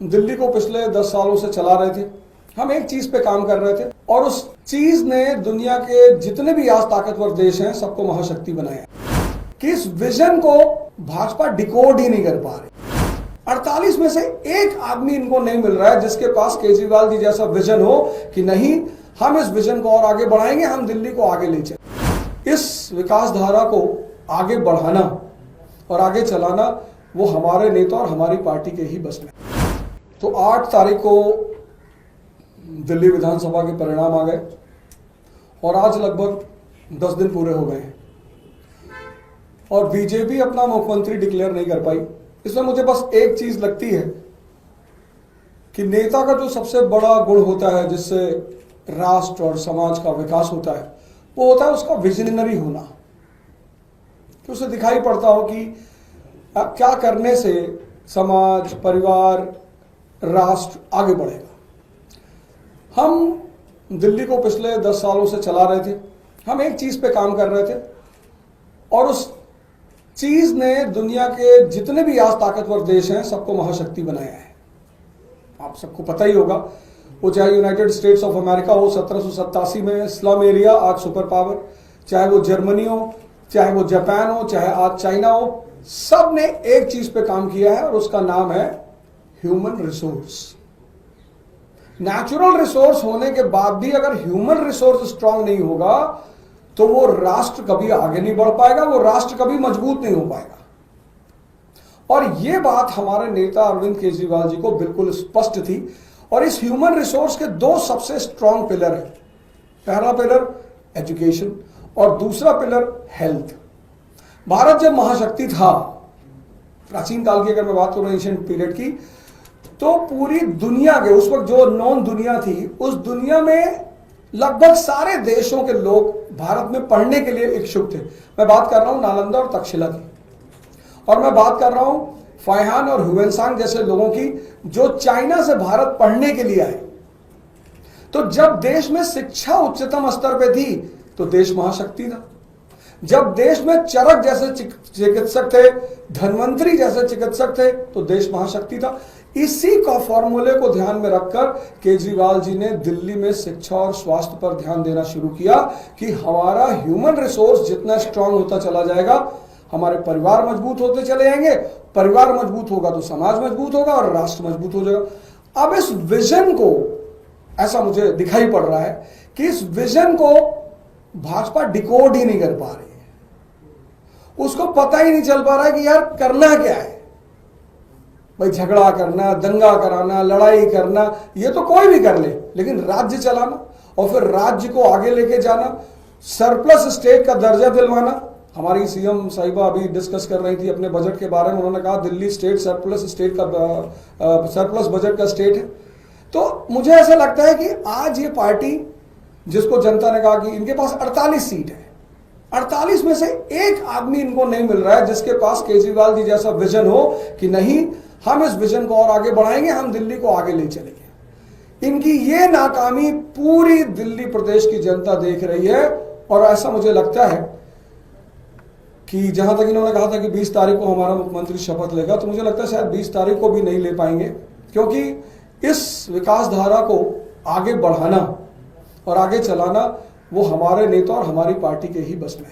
दिल्ली को पिछले 10 सालों से चला रहे थे। हम एक चीज पे काम कर रहे थे और उस चीज ने दुनिया के जितने भी आज ताकतवर देश हैं सबको महाशक्ति बनाया कि इस विजन को भाजपा डिकोड ही नहीं कर पा रही। 48 में से एक आदमी इनको नहीं मिल रहा है जिसके पास केजरीवाल जी जैसा विजन हो कि नहीं, हम इस विजन को और आगे बढ़ाएंगे, हम दिल्ली को आगे ले चलेंगे। इस विकास धारा को आगे बढ़ाना और आगे चलाना वो हमारे नेता और हमारी पार्टी के ही बस में। तो 8 तारीख को दिल्ली विधानसभा के परिणाम आ गए और आज लगभग 10 दिन पूरे हो गए हैं और बीजेपी अपना मुख्यमंत्री डिक्लेयर नहीं कर पाई। इसमें मुझे बस एक चीज लगती है कि नेता का जो सबसे बड़ा गुण होता है जिससे राष्ट्र और समाज का विकास होता है वो होता है उसका विजनरी होना, कि उसे दिखाई पड़ता हो कि क्या करने से समाज, परिवार, राष्ट्र आगे बढ़ेगा। हम दिल्ली को पिछले 10 सालों से चला रहे थे। हम एक चीज पे काम कर रहे थे और उस चीज ने दुनिया के जितने भी आज ताकतवर देश हैं सबको महाशक्ति बनाया है। आप सबको पता ही होगा, वो चाहे यूनाइटेड स्टेट्स ऑफ अमेरिका हो 1787 में स्लम एरिया आज सुपर पावर, चाहे वो जर्मनी हो, चाहे वो जापान हो, चाहे आज चाइना हो, सब ने एक चीज पे काम किया है और उसका नाम है ह्यूमन रिसोर्स। नेचुरल रिसोर्स होने के बाद भी अगर ह्यूमन रिसोर्स स्ट्रांग नहीं होगा तो वो राष्ट्र कभी आगे नहीं बढ़ पाएगा, वो राष्ट्र कभी मजबूत नहीं हो पाएगा। और ये बात हमारे नेता अरविंद केजरीवाल जी को बिल्कुल स्पष्ट थी और इस ह्यूमन रिसोर्स के 2 सबसे स्ट्रांग पिलर हैं। पहला पिलर एजुकेशन और दूसरा पिलर हेल्थ। भारत जब महाशक्ति था, प्राचीन काल की अगर मैं बात करूं एंशिएंट पीरियड की, तो पूरी दुनिया के उस वक्त जो नॉन दुनिया थी उस दुनिया में लगभग सारे देशों के लोग भारत में पढ़ने के लिए इच्छुक थे। मैं बात कर रहा हूं नालंदा और तक्षशिला की, और मैं बात कर रहा हूं फाइहान और ह्यूएनसांग जैसे लोगों की जो चाइना से भारत पढ़ने के लिए आए। तो जब देश में शिक्षा उच्चतम स्तर पे थी तो देश महाशक्ति था। जब देश में चरक जैसे चिकित्सक थे, धन्वंतरी जैसे चिकित्सक थे तो देश महाशक्ति था। इसी का फॉर्मूले को ध्यान में रखकर केजरीवाल जी ने दिल्ली में शिक्षा और स्वास्थ्य पर ध्यान देना शुरू किया कि हमारा ह्यूमन रिसोर्स जितना स्ट्रांग होता चला जाएगा हमारे परिवार मजबूत होते चले जाएंगे, परिवार मजबूत होगा तो समाज मजबूत होगा और राष्ट्र मजबूत हो जाएगा। अब इस विजन को, ऐसा मुझे दिखाई पड़ रहा है कि इस विजन को भाजपा डिकोड ही नहीं कर पा रही है। उसको पता ही नहीं चल पा रहा है कि यार करना क्या है। भाई झगड़ा करना, दंगा कराना, लड़ाई करना, ये तो कोई भी कर ले, लेकिन राज्य चलाना और फिर राज्य को आगे लेके जाना, सरप्लस स्टेट का दर्जा दिलवाना। हमारी सीएम साहिबा अभी डिस्कस कर रही थी अपने बजट के बारे में, उन्होंने कहा दिल्ली स्टेट सरप्लस बजट का स्टेट है। तो मुझे ऐसा लगता है कि आज ये पार्टी जिसको जनता ने कहा कि इनके पास 48 सीट है, 48 में से एक आदमी इनको नहीं मिल रहा है जिसके पास केजरीवाल जी जैसा विजन हो कि नहीं, हम इस विजन को और आगे बढ़ाएंगे, हम दिल्ली को आगे ले चलेंगे। इनकी ये नाकामी पूरी दिल्ली प्रदेश की जनता देख रही है और ऐसा मुझे लगता है कि जहां तक इन्होंने कहा था कि 20 तारीख को हमारा मुख्यमंत्री शपथ लेगा, तो मुझे लगता है शायद 20 तारीख को भी नहीं ले पाएंगे, क्योंकि इस विकास धारा को आगे बढ़ाना और आगे चलाना वो हमारे नेता और हमारी पार्टी के ही बस में है।